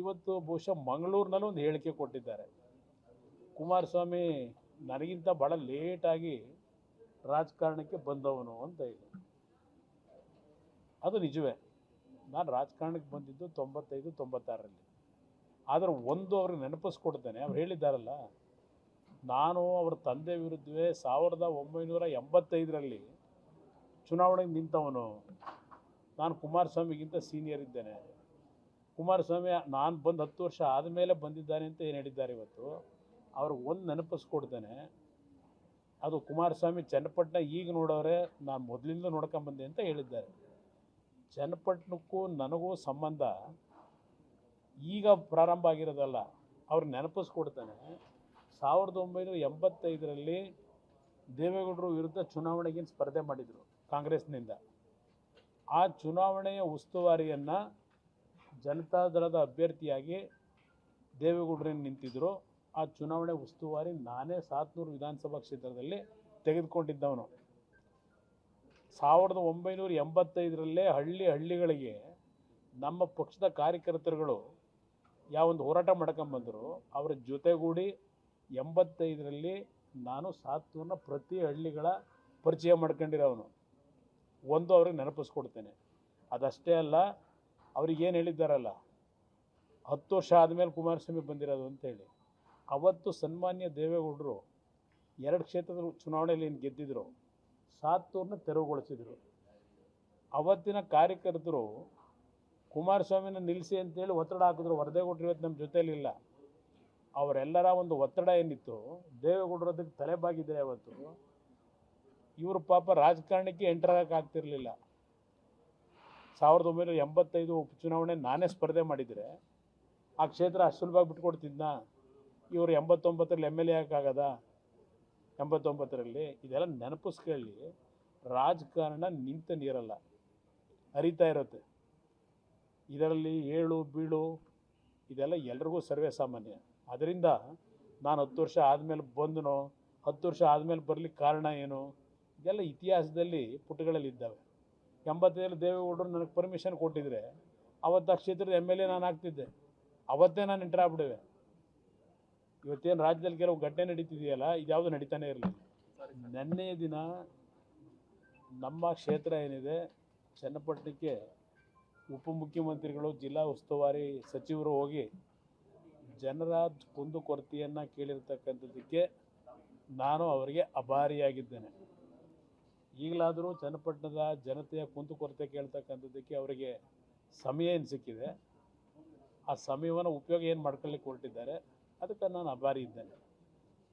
ಇವತ್ತು ಬಹುಶಃ ಮಂಗಳೂರಿನಲ್ಲಿ ಒಂದು ಹೇಳಿಕೆ ಕೊಟ್ಟಿದ್ದಾರೆ. ಕುಮಾರಸ್ವಾಮಿ ನನಗಿಂತ ಭಾಳ ಲೇಟಾಗಿ ರಾಜಕಾರಣಕ್ಕೆ ಬಂದವನು ಅಂತ ಹೇಳಿ. ಅದು ನಿಜವೇ, ನಾನು ರಾಜಕಾರಣಕ್ಕೆ ಬಂದಿದ್ದು 95-96ರಲ್ಲಿ. ಆದರೆ ಒಂದು ಅವ್ರಿಗೆ ನೆನಪಿಸ್ಕೊಡ್ತೇನೆ, ಅವ್ರು ಹೇಳಿದ್ದಾರಲ್ಲ, ನಾನು ಅವ್ರ ತಂದೆ ವಿರುದ್ಧವೇ 1985ರಲ್ಲಿ ಚುನಾವಣೆಗೆ ನಿಂತವನು. ನಾನು ಕುಮಾರಸ್ವಾಮಿಗಿಂತ ಸೀನಿಯರ್ ಇದ್ದೇನೆ. ಕುಮಾರಸ್ವಾಮಿ ನಾನು ಬಂದು 10 ವರ್ಷ ಆದಮೇಲೆ ಬಂದಿದ್ದಾನೆ ಅಂತ ಏನು ಹೇಳಿದ್ದಾರೆ. ಇವತ್ತು ಅವ್ರಿಗೆ ಒಂದು ನೆನಪಿಸ್ಕೊಡ್ತೇನೆ, ಅದು ಕುಮಾರಸ್ವಾಮಿ ಚನ್ನಪಟ್ಟಣ ಈಗ ನೋಡೋರೆ, ನಾನು ಮೊದಲಿಂದ ನೋಡ್ಕೊಂಬಂದೆ ಅಂತ ಹೇಳಿದ್ದಾರೆ. ಚನ್ನಪಟ್ಟಣಕ್ಕೂ ನನಗೂ ಸಂಬಂಧ ಈಗ ಪ್ರಾರಂಭ ಆಗಿರೋದಲ್ಲ. ಅವ್ರು ನೆನಪಿಸ್ಕೊಡ್ತಾನೆ, 1985ರಲ್ಲಿ ದೇವೇಗೌಡರು ವಿರುದ್ಧ ಚುನಾವಣೆಗೆ ಸ್ಪರ್ಧೆ ಮಾಡಿದರು ಕಾಂಗ್ರೆಸ್ನಿಂದ. ಆ ಚುನಾವಣೆಯ ಉಸ್ತುವಾರಿಯನ್ನು ಜನತಾದಳದ ಅಭ್ಯರ್ಥಿಯಾಗಿ ದೇವೇಗೌಡರನ್ನು ನಿಂತಿದ್ದರು. ಆ ಚುನಾವಣೆ ಉಸ್ತುವಾರಿ ನಾನೇ ಸಾತ್ನೂರು ವಿಧಾನಸಭಾ ಕ್ಷೇತ್ರದಲ್ಲಿ ತೆಗೆದುಕೊಂಡಿದ್ದವನು. 1985ರಲ್ಲೇ ಹಳ್ಳಿಗಳಿಗೆ ನಮ್ಮ ಪಕ್ಷದ ಕಾರ್ಯಕರ್ತರುಗಳು ಯಾವೊಂದು ಹೋರಾಟ ಮಾಡ್ಕೊಂಬಂದರು, ಅವರ ಜೊತೆಗೂಡಿ 85ರಲ್ಲಿ ನಾನು ಸಾತ್ನೂರಿನ ಪ್ರತಿ ಹಳ್ಳಿಗಳ ಪರಿಚಯ ಮಾಡ್ಕೊಂಡಿರೋವನು. ಒಂದು ಅವ್ರಿಗೆ ನೆನಪಿಸ್ಕೊಡ್ತೇನೆ. ಅದಷ್ಟೇ ಅಲ್ಲ, ಅವ್ರಿಗೇನು ಹೇಳಿದ್ದಾರಲ್ಲ, 10 ವರ್ಷ ಆದಮೇಲೆ ಕುಮಾರಸ್ವಾಮಿ ಬಂದಿರೋದು ಅಂತೇಳಿ. ಅವತ್ತು ಸನ್ಮಾನ್ಯ ದೇವೇಗೌಡರು 2 ಕ್ಷೇತ್ರದ ಚುನಾವಣೆಯಲ್ಲಿ ಏನು ಗೆದ್ದಿದ್ರು, ಸಾತ್ತೂರನ್ನ ತೆರವುಗೊಳಿಸಿದರು. ಅವತ್ತಿನ ಕಾರ್ಯಕರ್ತರು ಕುಮಾರಸ್ವಾಮಿನ ನಿಲ್ಲಿಸಿ ಅಂತೇಳಿ ಒತ್ತಡ ಹಾಕಿದ್ರು. ವರದೇಗೌಡರು ಇವತ್ತು ನಮ್ಮ ಜೊತೆಯಲ್ಲಿಲ್ಲ. ಅವರೆಲ್ಲರ ಒಂದು ಒತ್ತಡ ಏನಿತ್ತು, ದೇವೇಗೌಡರು ಅದಕ್ಕೆ ತಲೆಬಾಗಿದ್ರೆ ಅವತ್ತು ಇವರು ಪಾಪ ರಾಜಕಾರಣಕ್ಕೆ ಎಂಟರ್ ಆಗ್ತಿರಲಿಲ್ಲ. 1985 ಉಪಚುನಾವಣೆ ನಾನೇ ಸ್ಪರ್ಧೆ ಮಾಡಿದರೆ ಆ ಕ್ಷೇತ್ರ ಅಷ್ಟು ಸುಲಭವಾಗಿ ಬಿಟ್ಕೊಡ್ತಿದ್ನ? ಇವರು 89ರಲ್ಲಿ MLA ಆಗೋದ? 89ರಲ್ಲಿ ಇದೆಲ್ಲ ನೆನಪಿಸ್ಕೊಳ್ಳಿ. ರಾಜಕಾರಣ ನಿಂತ ನೀರಲ್ಲ, ಹರಿತಾ ಇರುತ್ತೆ. ಇದರಲ್ಲಿ ಏಳು ಬೀಳು ಇದೆಲ್ಲ ಎಲ್ರಿಗೂ ಸರ್ವೇ ಸಾಮಾನ್ಯ. ಅದರಿಂದ ನಾನು 10 ವರ್ಷ ಆದಮೇಲೆ ಬಂದನೋ, 10 ವರ್ಷ ಆದಮೇಲೆ ಬರಲಿಕ್ಕೆ ಕಾರಣ ಏನು, ಇದೆಲ್ಲ ಇತಿಹಾಸದಲ್ಲಿ ಪುಟಗಳಲ್ಲಿ ಇದ್ದಾವೆ. 85ರಲ್ಲಿ ದೇವೇಗೌಡರು ನನಗೆ ಪರ್ಮಿಷನ್ ಕೊಟ್ಟಿದ್ರೆ ಅವತ್ತು ಆ ಕ್ಷೇತ್ರದ MLA ನಾನು ಆಗ್ತಿದ್ದೆ. ಅವತ್ತೇ ನಾನು ಎಂಟರ್ ಆಗ್ಬಿಡುವೆ. ಇವತ್ತೇನು ರಾಜ್ಯದಲ್ಲಿ ಕೆಲವು ಘಟನೆ ನಡೀತಿದೆಯಲ್ಲ, ಇದ್ಯಾವುದು ನಡೀತಾನೆ ಇರಲಿಲ್ಲ. ನೆನ್ನೆಯ ದಿನ ನಮ್ಮ ಕ್ಷೇತ್ರ ಏನಿದೆ ಚನ್ನಪಟ್ಟಣಕ್ಕೆ ಉಪಮುಖ್ಯಮಂತ್ರಿಗಳು, ಜಿಲ್ಲಾ ಉಸ್ತುವಾರಿ ಸಚಿವರು ಹೋಗಿ ಜನರ ಕುಂದುಕೊರತೆಯನ್ನು ಕೇಳಿರ್ತಕ್ಕಂಥದ್ದಕ್ಕೆ ನಾನು ಅವರಿಗೆ ಅಭಾರಿಯಾಗಿದ್ದೇನೆ. ಈಗಲಾದರೂ ಚನ್ನಪಟ್ಟಣದ ಜನತೆಯ ಕುಂದುಕೊರತೆ ಕೇಳ್ತಕ್ಕಂಥದ್ದಕ್ಕೆ ಅವರಿಗೆ ಸಮಯ ಏನು ಸಿಕ್ಕಿದೆ, ಆ ಸಮಯವನ್ನು ಉಪಯೋಗ ಏನು ಮಾಡ್ಕೊಳ್ಳಿಕ್ಕೆ ಹೊರಟಿದ್ದಾರೆ, ಅದಕ್ಕೆ ನಾನು ಅಭಾರಿ ಇದ್ದೇನೆ.